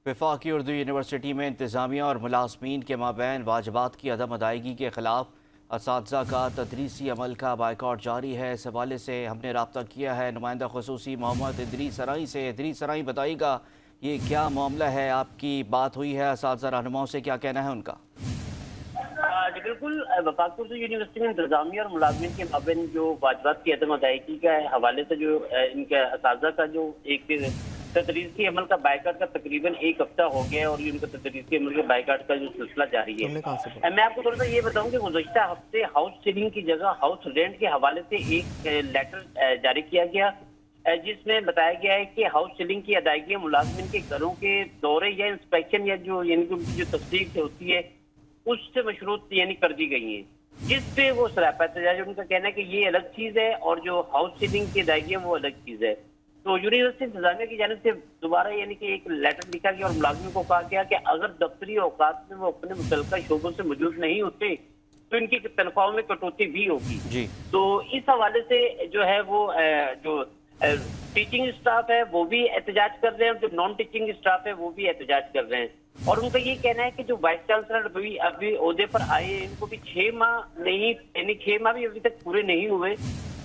وفاقی اردو یونیورسٹی میں انتظامیہ اور ملازمین کے مابین واجبات کی عدم ادائیگی کے خلاف اساتذہ کا تدریسی عمل کا بائیکاٹ جاری ہے۔ اس حوالے سے ہم نے رابطہ کیا ہے نمائندہ خصوصی محمد ادریس سرائی سے۔ ادریس سرائی، بتائیے گا یہ کیا معاملہ ہے؟ آپ کی بات ہوئی ہے اساتذہ رہنماؤں سے، کیا کہنا ہے ان کا؟ جی بالکل، وفاقی اردو یونیورسٹی میں انتظامیہ اور ملازمین کے مابین جو واجبات کی عدم ادائیگی کے حوالے سے جو ان کے اساتذہ کا جو ایک تدریسی عمل کا بائیکاٹ کا تقریباً ایک ہفتہ ہو گیا ہے، اور یہ ان کا تدریسی عمل کے بائیکاٹ کا جو سلسلہ جاری ہے۔ میں آپ کو تھوڑا سا یہ بتاؤں کہ گزشتہ ہفتے ہاؤس سیلنگ کی جگہ ہاؤس رینٹ کے حوالے سے ایک لیٹر جاری کیا گیا، جس میں بتایا گیا ہے کہ ہاؤس سیلنگ کی ادائیگیاں ملازمین کے گھروں کے دورے یا انسپیکشن یا جو یعنی کہ ان کی جو تصدیق ہوتی ہے اس سے مشروط یعنی کر دی گئی ہیں، جس پہ وہ سراپا احتجاج ان کا کہنا ہے کہ یہ الگ چیز ہے اور جو ہاؤس سیلنگ کی ادائیگیاں وہ الگ چیز ہے۔ تو یونیورسٹی انتظامیہ کی جانب سے دوبارہ یعنی کہ ایک لیٹر لکھا گیا اور ملازمین کو کہا گیا کہ اگر دفتری اوقات میں وہ اپنے متعلقہ شعبوں سے موجود نہیں ہوتے تو ان کی تنخواہوں میں کٹوتی بھی ہوگی۔ جی، تو اس حوالے سے جو ہے وہ جو ٹیچنگ اسٹاف ہے وہ بھی احتجاج کر رہے ہیں، جو نان ٹیچنگ اسٹاف ہے وہ بھی احتجاج کر رہے ہیں، اور ان کا یہ کہنا ہے کہ جو وائس چانسلر ابھی عہدے پر آئے ہیں ان کو بھی 6 ماہ نہیں، یعنی 6 ماہ بھی ابھی تک پورے نہیں ہوئے،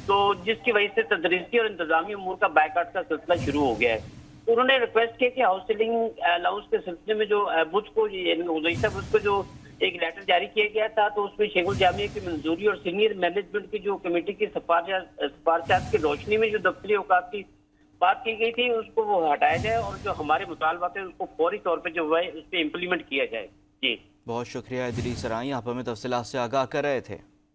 تو جس کی وجہ سے تدریسی اور انتظامی امور کا بائیکاٹ کا سلسلہ شروع ہو گیا ہے۔ تو انہوں نے ریکویسٹ کیا کہ ہاؤس سیلنگ الاؤنس کے سلسلے میں جو بدھ کو یعنی گزشتہ بدھ کو جو ایک لیٹر جاری کیا گیا تھا تو اس میں شیخ الجامعہ کی منظوری اور سینئر مینجمنٹ کی جو کمیٹی کی سفارشات کی روشنی میں جو دفتری اوقات کی بات کی گئی تھی اس کو وہ ہٹایا جائے، اور جو ہمارے مطالبات ہیں اس کو فوری طور پہ جو ہے اس پہ امپلیمنٹ کیا جائے۔ جی بہت شکریہ ادریس سرائی، آپ ہمیں تفصیلات سے آگاہ کر رہے تھے۔